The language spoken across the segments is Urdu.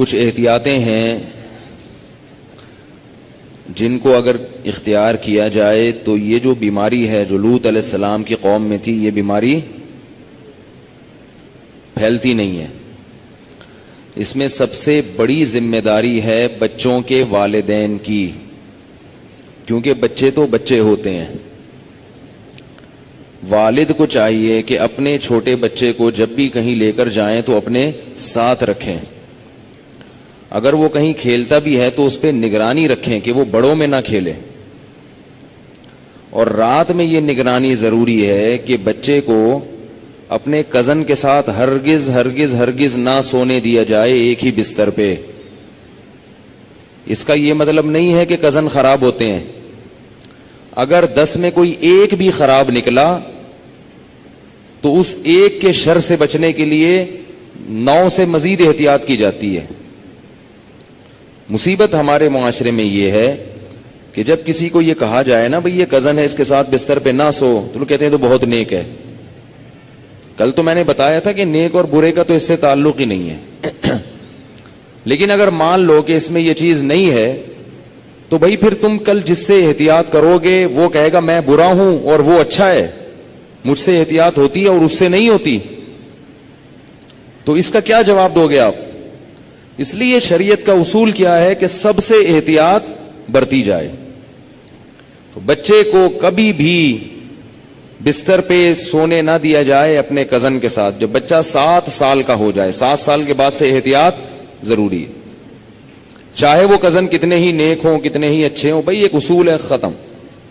کچھ احتیاطیں ہیں جن کو اگر اختیار کیا جائے تو یہ جو بیماری ہے جو لوط علیہ السلام کی قوم میں تھی، یہ بیماری پھیلتی نہیں ہے. اس میں سب سے بڑی ذمہ داری ہے بچوں کے والدین کی، کیونکہ بچے تو بچے ہوتے ہیں. والد کو چاہیے کہ اپنے چھوٹے بچے کو جب بھی کہیں لے کر جائیں تو اپنے ساتھ رکھیں. اگر وہ کہیں کھیلتا بھی ہے تو اس پہ نگرانی رکھیں کہ وہ بڑوں میں نہ کھیلے. اور رات میں یہ نگرانی ضروری ہے کہ بچے کو اپنے کزن کے ساتھ ہرگز ہرگز ہرگز نہ سونے دیا جائے ایک ہی بستر پہ. اس کا یہ مطلب نہیں ہے کہ کزن خراب ہوتے ہیں. اگر 10 میں کوئی ایک بھی خراب نکلا تو اس ایک کے شر سے بچنے کے لیے 9 سے مزید احتیاط کی جاتی ہے. مصیبت ہمارے معاشرے میں یہ ہے کہ جب کسی کو یہ کہا جائے نا بھئی یہ کزن ہے اس کے ساتھ بستر پہ نہ سو، تو لوگ کہتے ہیں تو بہت نیک ہے. کل تو میں نے بتایا تھا کہ نیک اور برے کا تو اس سے تعلق ہی نہیں ہے. لیکن اگر مان لو کہ اس میں یہ چیز نہیں ہے تو بھائی پھر تم کل جس سے احتیاط کرو گے وہ کہے گا میں برا ہوں اور وہ اچھا ہے، مجھ سے احتیاط ہوتی ہے اور اس سے نہیں ہوتی. تو اس کا کیا جواب دو گے آپ؟ اس لیے شریعت کا اصول کیا ہے کہ سب سے احتیاط برتی جائے. تو بچے کو کبھی بھی بستر پہ سونے نہ دیا جائے اپنے کزن کے ساتھ. جب بچہ 7 سال کا ہو جائے، 7 سال کے بعد سے احتیاط ضروری ہے. چاہے وہ کزن کتنے ہی نیک ہوں کتنے ہی اچھے ہوں، بھائی ایک اصول ہے، ختم،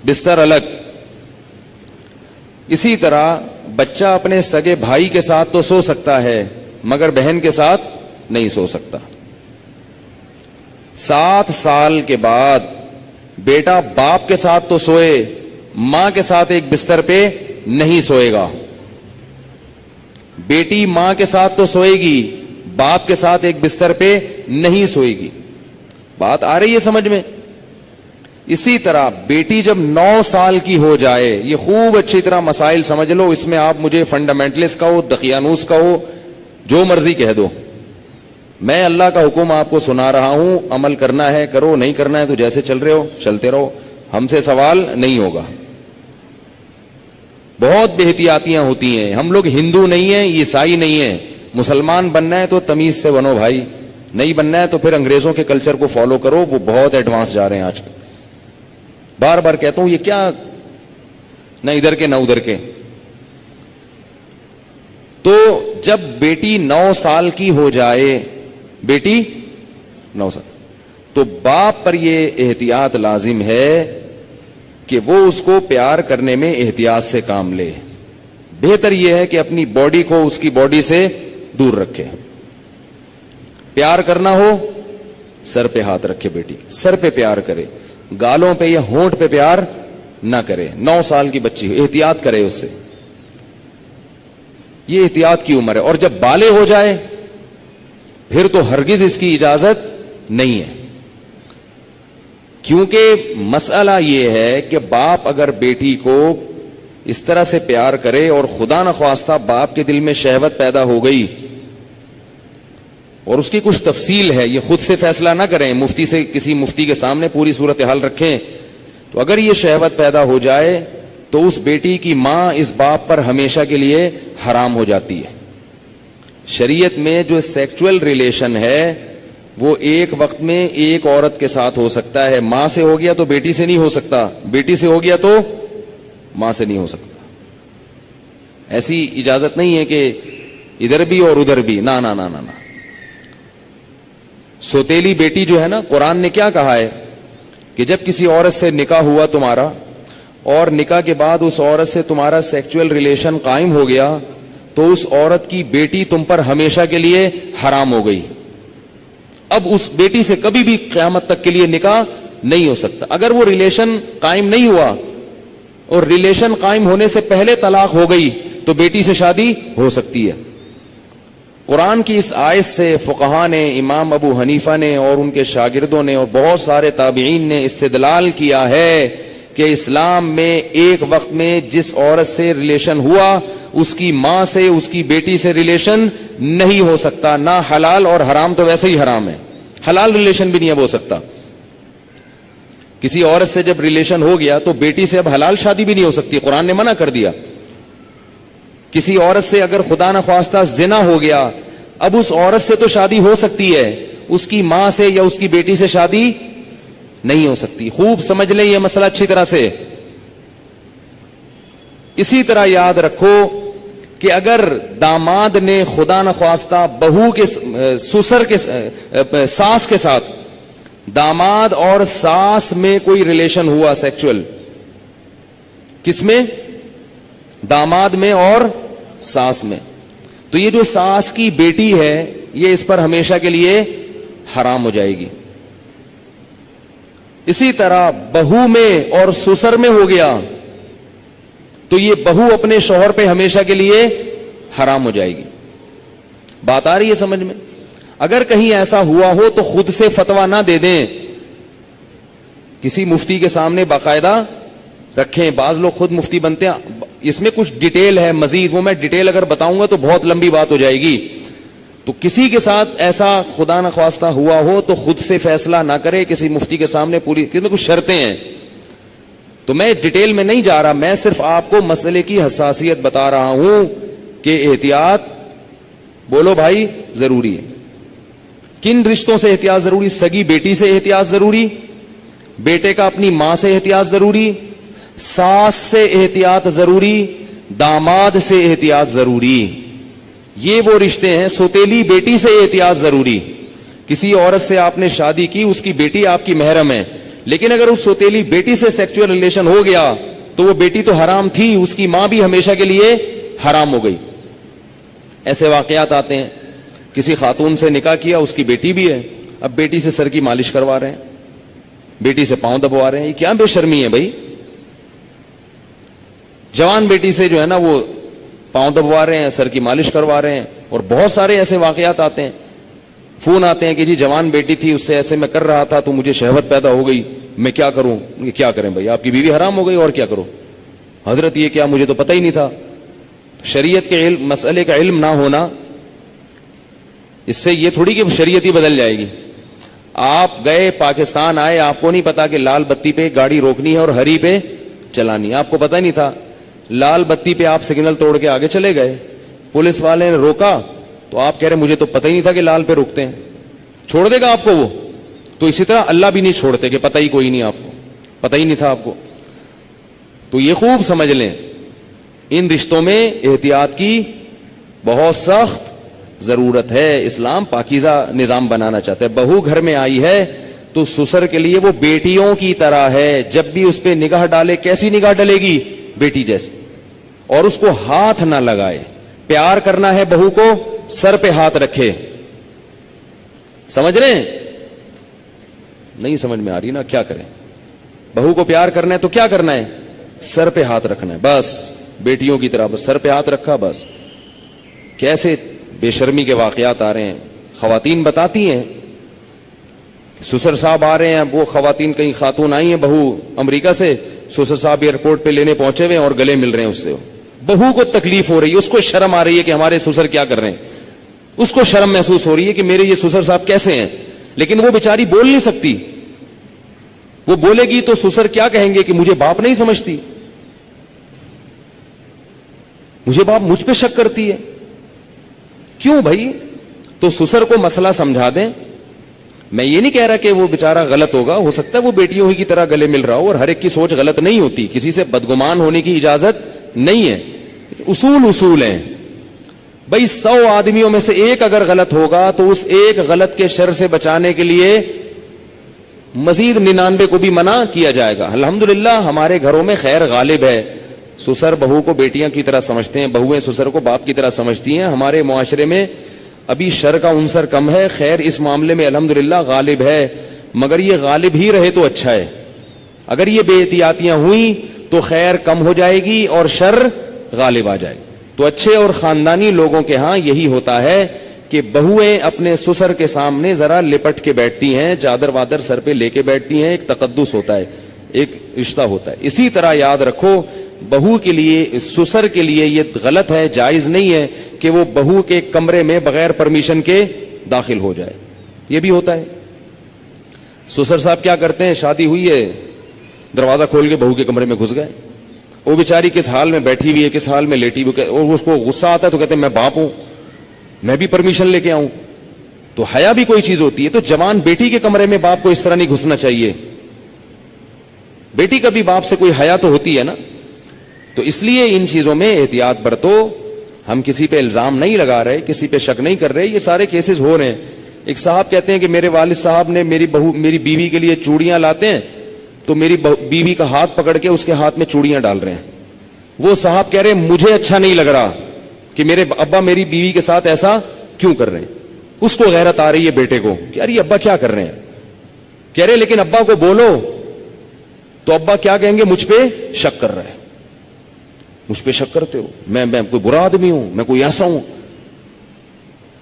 بستر الگ. اسی طرح بچہ اپنے سگے بھائی کے ساتھ تو سو سکتا ہے مگر بہن کے ساتھ نہیں سو سکتا. 7 سال کے بعد بیٹا باپ کے ساتھ تو سوئے، ماں کے ساتھ ایک بستر پہ نہیں سوئے گا. بیٹی ماں کے ساتھ تو سوئے گی، باپ کے ساتھ ایک بستر پہ نہیں سوئے گی. بات آ رہی ہے سمجھ میں؟ اسی طرح بیٹی جب 9 سال کی ہو جائے، یہ خوب اچھی طرح مسائل سمجھ لو، اس میں آپ مجھے فنڈامنٹلسٹ کہو، دقیانوس کہو، جو مرضی کہہ دو، میں اللہ کا حکم آپ کو سنا رہا ہوں. عمل کرنا ہے کرو، نہیں کرنا ہے تو جیسے چل رہے ہو چلتے رہو، ہم سے سوال نہیں ہوگا. بہت بے احتیاطیاں ہوتی ہیں. ہم لوگ ہندو نہیں ہیں، عیسائی نہیں ہیں. مسلمان بننا ہے تو تمیز سے بنو بھائی، نہیں بننا ہے تو پھر انگریزوں کے کلچر کو فالو کرو، وہ بہت ایڈوانس جا رہے ہیں آج کل. بار بار کہتا ہوں یہ کیا، نہ ادھر کے نہ ادھر کے. تو جب بیٹی 9 سال کی ہو جائے، بیٹی 9 سال، تو باپ پر یہ احتیاط لازم ہے کہ وہ اس کو پیار کرنے میں احتیاط سے کام لے. بہتر یہ ہے کہ اپنی باڈی کو اس کی باڈی سے دور رکھے. پیار کرنا ہو سر پہ ہاتھ رکھے، بیٹی سر پہ پیار کرے، گالوں پہ یا ہونٹ پہ پیار نہ کرے. 9 سال کی بچی احتیاط کرے اس سے، یہ احتیاط کی عمر ہے. اور جب بالغ ہو جائے پھر تو ہرگز اس کی اجازت نہیں ہے. کیونکہ مسئلہ یہ ہے کہ باپ اگر بیٹی کو اس طرح سے پیار کرے اور خدا نخواستہ باپ کے دل میں شہوت پیدا ہو گئی، اور اس کی کچھ تفصیل ہے، یہ خود سے فیصلہ نہ کریں، مفتی سے، کسی مفتی کے سامنے پوری صورتحال رکھیں. تو اگر یہ شہوت پیدا ہو جائے تو اس بیٹی کی ماں اس باپ پر ہمیشہ کے لیے حرام ہو جاتی ہے. شریعت میں جو سیکچول ریلیشن ہے وہ ایک وقت میں ایک عورت کے ساتھ ہو سکتا ہے. ماں سے ہو گیا تو بیٹی سے نہیں ہو سکتا، بیٹی سے ہو گیا تو ماں سے نہیں ہو سکتا. ایسی اجازت نہیں ہے کہ ادھر بھی اور ادھر بھی، نہ نہ نہ نہ. سوتیلی بیٹی جو ہے نا، قرآن نے کیا کہا ہے کہ جب کسی عورت سے نکاح ہوا تمہارا اور نکاح کے بعد اس عورت سے تمہارا سیکچول ریلیشن قائم ہو گیا تو اس عورت کی بیٹی تم پر ہمیشہ کے لیے حرام ہو گئی. اب اس بیٹی سے کبھی بھی قیامت تک کے لیے نکاح نہیں ہو سکتا. اگر وہ ریلیشن قائم نہیں ہوا اور ریلیشن قائم ہونے سے پہلے طلاق ہو گئی تو بیٹی سے شادی ہو سکتی ہے. قرآن کی اس آیت سے فقہاء نے، امام ابو حنیفہ نے اور ان کے شاگردوں نے اور بہت سارے تابعین نے استدلال کیا ہے کہ اسلام میں ایک وقت میں جس عورت سے ریلیشن ہوا اس کی ماں سے اس کی بیٹی سے ریلیشن نہیں ہو سکتا, نہ حلال, اور حرام تو ویسے ہی حرام ہے, حلال ریلیشن بھی نہیں اب ہو سکتا. کسی عورت سے جب ریلیشن ہو گیا تو بیٹی سے اب حلال شادی بھی نہیں ہو سکتی, قرآن نے منع کر دیا. کسی عورت سے اگر خدا نخواستہ زنا ہو گیا, اب اس عورت سے تو شادی ہو سکتی ہے, اس کی ماں سے یا اس کی بیٹی سے شادی نہیں ہو سکتی. خوب سمجھ لیں یہ مسئلہ اچھی طرح سے. اسی طرح یاد رکھو کہ اگر داماد نے خدا نخواستہ بہو کے سسر کے ساس کے ساتھ, داماد اور ساس میں کوئی ریلیشن ہوا سیکچول, کس میں؟ داماد میں اور ساس میں, تو یہ جو ساس کی بیٹی ہے یہ اس پر ہمیشہ کے لیے حرام ہو جائے گی. اسی طرح بہو میں اور سسر میں ہو گیا تو یہ بہو اپنے شوہر پہ ہمیشہ کے لیے حرام ہو جائے گی. بات آ رہی ہے سمجھ میں؟ اگر کہیں ایسا ہوا ہو تو خود سے فتویٰ نہ دے دیں, کسی مفتی کے سامنے باقاعدہ رکھیں. بعض لوگ خود مفتی بنتے ہیں, اس میں کچھ ڈیٹیل ہے مزید, وہ میں ڈیٹیل اگر بتاؤں گا تو بہت لمبی بات ہو جائے گی. تو کسی کے ساتھ ایسا خدا نخواستہ ہوا ہو تو خود سے فیصلہ نہ کرے, کسی مفتی کے سامنے پوری, میں کچھ شرطیں ہیں تو میں ڈیٹیل میں نہیں جا رہا, میں صرف آپ کو مسئلے کی حساسیت بتا رہا ہوں کہ احتیاط, بولو بھائی, ضروری ہے. کن رشتوں سے احتیاط ضروری؟ سگی بیٹی سے احتیاط ضروری, بیٹے کا اپنی ماں سے احتیاط ضروری, ساس سے احتیاط ضروری, داماد سے احتیاط ضروری. یہ وہ رشتے ہیں. سوتیلی بیٹی سے احتیاط ضروری. کسی عورت سے آپ نے شادی کی, اس کی بیٹی آپ کی محرم ہے, لیکن اگر اس سوتیلی بیٹی سے سیکچوئل ریلیشن ہو گیا تو وہ بیٹی تو حرام تھی, اس کی ماں بھی ہمیشہ کے لیے حرام ہو گئی. ایسے واقعات آتے ہیں. کسی خاتون سے نکاح کیا, اس کی بیٹی بھی ہے, اب بیٹی سے سر کی مالش کروا رہے ہیں, بیٹی سے پاؤں دبوا رہے ہیں. یہ کیا بے شرمی ہے بھائی؟ جوان بیٹی سے جو ہے نا وہ پاؤں دبوا رہے ہیں, سر کی مالش کروا رہے ہیں. اور بہت سارے ایسے واقعات آتے ہیں, فون آتے ہیں کہ جی جوان بیٹی تھی, اس سے ایسے میں کر رہا تھا تو مجھے شہوت پیدا ہو گئی, میں کیا کروں؟ کیا کریں بھائی, آپ کی بیوی حرام ہو گئی اور کیا کرو. حضرت یہ کیا, مجھے تو پتہ ہی نہیں تھا. شریعت کے علم, مسئلے کا علم نہ ہونا, اس سے یہ تھوڑی کہ شریعت ہی بدل جائے گی. آپ گئے پاکستان آئے, آپ کو نہیں پتا کہ لال بتی پہ گاڑی روکنی ہے اور ہری پہ چلانی, آپ کو پتہ نہیں تھا. لال بتی پہ آپ سگنل توڑ کے آگے چلے گئے, پولیس والے نے روکا تو آپ کہہ رہے مجھے تو پتہ ہی نہیں تھا کہ لال پہ روکتے ہیں. چھوڑ دے گا آپ کو وہ؟ تو اسی طرح اللہ بھی نہیں چھوڑتے کہ پتہ ہی کوئی نہیں, آپ کو پتہ ہی نہیں تھا آپ کو. تو یہ خوب سمجھ لیں, ان رشتوں میں احتیاط کی بہت سخت ضرورت ہے. اسلام پاکیزہ نظام بنانا چاہتا ہے. بہو گھر میں آئی ہے تو سسر کے لیے وہ بیٹیوں کی طرح ہے. جب بھی اس پہ نگاہ ڈالے, کیسی نگاہ ڈلے گی؟ بیٹی جیسی. اور اس کو ہاتھ نہ لگائے. پیار کرنا ہے بہو کو, سر پہ ہاتھ رکھے. سمجھ رہے ہیں؟ نہیں سمجھ میں آ رہی نا, کیا کریں؟ بہو کو پیار کرنا ہے تو کیا کرنا ہے؟ سر پہ ہاتھ رکھنا ہے بس, بیٹیوں کی طرح بس سر پہ ہاتھ رکھا بس. کیسے بے شرمی کے واقعات آ رہے ہیں. خواتین بتاتی ہیں, سسر صاحب آ رہے ہیں, وہ خواتین, کئی خاتون آئی ہیں بہو امریکہ سے, سسر صاحب ایئرپورٹ پہ لینے پہنچے ہوئے اور گلے مل رہے ہیں اس سے. بہو کو تکلیف ہو رہی ہے, اس کو شرم آ رہی ہے کہ ہمارے سسر کیا کر رہے ہیں, اس کو شرم محسوس ہو رہی ہے کہ میرے یہ سسر صاحب کیسے ہیں, لیکن وہ بیچاری بول نہیں سکتی. وہ بولے گی تو سسر کیا کہیں گے کہ مجھے باپ نہیں سمجھتی, مجھے باپ مجھ پہ شک کرتی ہے. کیوں بھائی؟ تو سسر کو مسئلہ سمجھا دیں. میں یہ نہیں کہہ رہا کہ وہ بیچارہ غلط ہوگا, ہو سکتا ہے وہ بیٹیوں ہی کی طرح گلے مل رہا ہو, اور ہر ایک کی سوچ غلط نہیں ہوتی, کسی سے بدگمان ہونے کی اجازت نہیں ہے. اصول ہیں بھائی. 100 آدمیوں میں سے ایک اگر غلط ہوگا تو اس ایک غلط کے شر سے بچانے کے لیے مزید 99 کو بھی منع کیا جائے گا. الحمدللہ ہمارے گھروں میں خیر غالب ہے. سسر بہو کو بیٹیاں کی طرح سمجھتے ہیں, بہویں سسر کو باپ کی طرح سمجھتی ہیں. ہمارے معاشرے میں ابھی شر کا عنصر کم ہے, خیر اس معاملے میں الحمدللہ غالب ہے, مگر یہ غالب ہی رہے تو اچھا ہے. اگر یہ بے احتیاطیاں ہوئیں تو خیر کم ہو جائے گی اور شر غالب آ جائے گی. تو اچھے اور خاندانی لوگوں کے ہاں یہی ہوتا ہے کہ بہویں اپنے سسر کے سامنے ذرا لپٹ کے بیٹھتی ہیں, چادر وادر سر پہ لے کے بیٹھتی ہیں, ایک تقدس ہوتا ہے. ایک رشتہ ہوتا ہے. اسی طرح یاد رکھو بہو کے لیے, سسر کے لیے یہ غلط ہے, جائز نہیں ہے کہ وہ بہو کے کمرے میں بغیر پرمیشن کے داخل ہو جائے. یہ بھی ہوتا ہے. سسر صاحب کیا کرتے ہیں, شادی ہوئی ہے, دروازہ کھول کے بہو کے کمرے میں گھس گئے, وہ بیچاری کس حال میں بیٹھی ہوئی ہے, کس حال میں لیٹی ہوئی, اور اس کو غصہ آتا ہے تو کہتے ہیں میں باپ ہوں, میں بھی پرمیشن لے کے آؤں. تو حیا بھی کوئی چیز ہوتی ہے. تو جوان بیٹی کے کمرے میں باپ کو اس طرح نہیں گھسنا چاہیے. بیٹی کا بھی باپ سے کوئی حیا تو ہوتی ہے نا. تو اس لیے ان چیزوں میں احتیاط برتو. ہم کسی پہ الزام نہیں لگا رہے, کسی پہ شک نہیں کر رہے, یہ سارے کیسز ہو رہے ہیں. ایک صاحب کہتے ہیں کہ میرے والد صاحب نے میری بیوی کے لیے چوڑیاں لاتے ہیں تو میری بیوی کا ہاتھ پکڑ کے اس کے ہاتھ میں چوڑیاں ڈال رہے ہیں. وہ صاحب کہہ رہے ہیں مجھے اچھا نہیں لگ رہا کہ میرے ابا میری بیوی کے ساتھ ایسا کیوں کر رہے ہیں. اس کو غیرت آ رہی ہے بیٹے کو کہ یار یہ ابا کیا کر رہے ہیں. کہہ رہے لیکن ابا کو بولو تو ابا کیا کہیں گے, مجھ پہ شک کر رہا ہے, مجھ پہ شک کرتے ہو, میں کوئی برا آدمی ہوں, میں کوئی ایسا ہوں.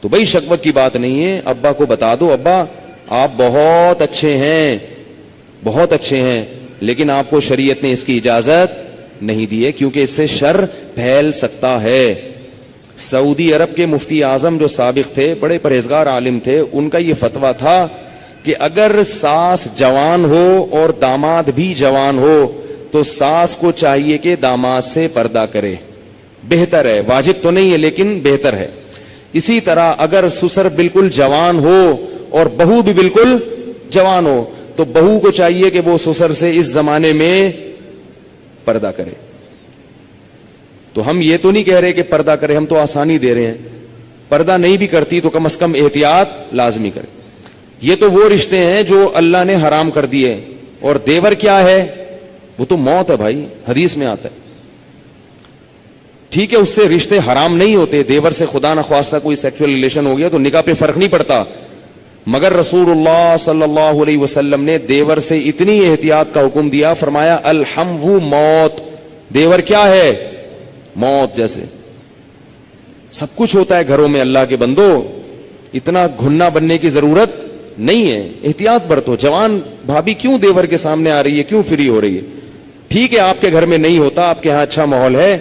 تو بھائی شک وک کی بات نہیں ہے. ابا کو بتا دو ابا آپ بہت اچھے ہیں, بہت اچھے ہیں, لیکن آپ کو شریعت نے اس کی اجازت نہیں دی ہے کیونکہ اس سے شر پھیل سکتا ہے. سعودی عرب کے مفتی اعظم جو سابق تھے, بڑے پرہیزگار عالم تھے, ان کا یہ فتویٰ تھا کہ اگر ساس جوان ہو اور داماد بھی جوان ہو تو ساس کو چاہیے کہ داماد سے پردہ کرے. بہتر ہے, واجب تو نہیں ہے لیکن بہتر ہے. اسی طرح اگر سسر بالکل جوان ہو اور بہو بھی بالکل جوان ہو تو بہو کو چاہیے کہ وہ سسر سے اس زمانے میں پردہ کرے. تو ہم یہ تو نہیں کہہ رہے کہ پردہ کرے, ہم تو آسانی دے رہے ہیں. پردہ نہیں بھی کرتی تو کم از کم احتیاط لازمی کرے. یہ تو وہ رشتے ہیں جو اللہ نے حرام کر دیے. اور دیور کیا ہے, وہ تو موت ہے بھائی, حدیث میں آتا ہے. ٹھیک ہے اس سے رشتے حرام نہیں ہوتے, دیور سے خدا نخواستہ کوئی سیکشل ریلیشن ہو گیا تو نکاح پہ فرق نہیں پڑتا, مگر رسول اللہ صلی اللہ علیہ وسلم نے دیور سے اتنی احتیاط کا حکم دیا, فرمایا الحمو موت, دیور کیا ہے, موت. جیسے سب کچھ ہوتا ہے گھروں میں اللہ کے بندو, اتنا گھننا بننے کی ضرورت نہیں ہے. احتیاط برتو. جوان بھابھی کیوں دیور کے سامنے آ رہی ہے, کیوں فری ہو رہی ہے؟ ٹھیک ہے آپ کے گھر میں نہیں ہوتا, آپ کے ہاں اچھا ماحول ہے,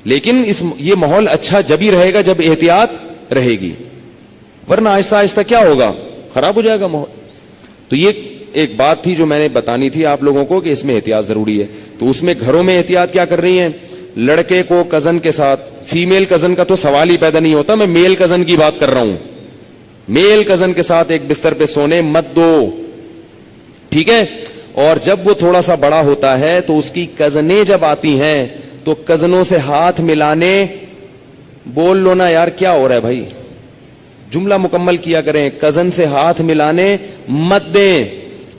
لیکن یہ ماحول اچھا جب ہی رہے گا جب احتیاط رہے گی, ورنہ آہستہ آہستہ کیا ہوگا, خراب ہو جائے گا ماحول. تو یہ ایک بات تھی جو میں نے بتانی تھی آپ لوگوں کو کہ اس میں احتیاط ضروری ہے. تو اس میں گھروں میں احتیاط کیا کر رہی ہیں, لڑکے کو کزن کے ساتھ, فیمیل کزن کا تو سوال ہی پیدا نہیں ہوتا, میں میل کزن کی بات کر رہا ہوں, میل کزن کے ساتھ ایک بستر پہ سونے مت دو, ٹھیک ہے. اور جب وہ تھوڑا سا بڑا ہوتا ہے تو اس کی کزنیں جب آتی ہیں تو کزنوں سے ہاتھ ملانے, بول لو نا یار کیا ہو رہا ہے بھائی, جملہ مکمل کیا کریں, کزن سے ہاتھ ملانے مت دیں.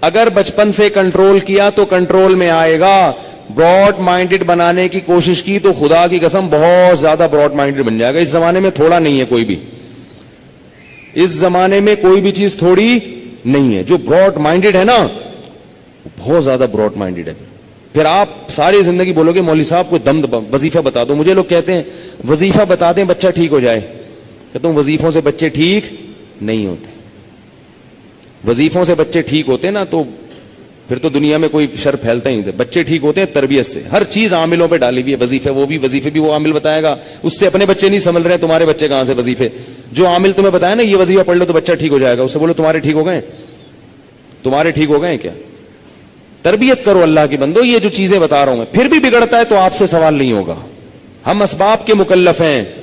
اگر بچپن سے کنٹرول کیا تو کنٹرول میں آئے گا. براڈ مائنڈڈ بنانے کی کوشش کی تو خدا کی قسم بہت زیادہ براڈ مائنڈڈ بن جائے گا. اس زمانے میں تھوڑا نہیں ہے کوئی بھی, اس زمانے میں کوئی بھی چیز تھوڑی نہیں ہے. جو براڈ مائنڈڈ ہے نا بہت زیادہ براڈ مائنڈڈ ہے. پھر آپ ساری زندگی بولو گے مولوی صاحب کو دم وظیفہ بتا دو. مجھے لوگ کہتے ہیں وظیفہ بتا دیں بچہ ٹھیک ہو جائے. کہتا ہوں وظیفوں سے بچے ٹھیک نہیں ہوتے. وظیفوں سے بچے ٹھیک ہوتے نا تو پھر تو دنیا میں کوئی شر پھیلتا ہی نہیں. بچے ٹھیک ہوتے ہیں تربیت سے. ہر چیز عاملوں پہ ڈالی ہوئی ہے, وظیفے وظیفے بھی وہ عامل بتائے گا, اس سے اپنے بچے نہیں سنبھل رہے, تمہارے بچے کہاں سے وظیفے. جو عامل تمہیں بتایا نا یہ وظیفہ پڑھ لو تو بچہ ٹھیک ہو جائے گا, اس سے بولو تمہارے ٹھیک ہو گئے, تمہارے ٹھیک ہو گئے کیا. تربیت کرو اللہ کی بندو. یہ جو چیزیں بتا رہا ہوں میں, پھر بھی بگڑتا ہے تو آپ سے سوال نہیں ہوگا. ہم اسباب کے مکلف ہیں.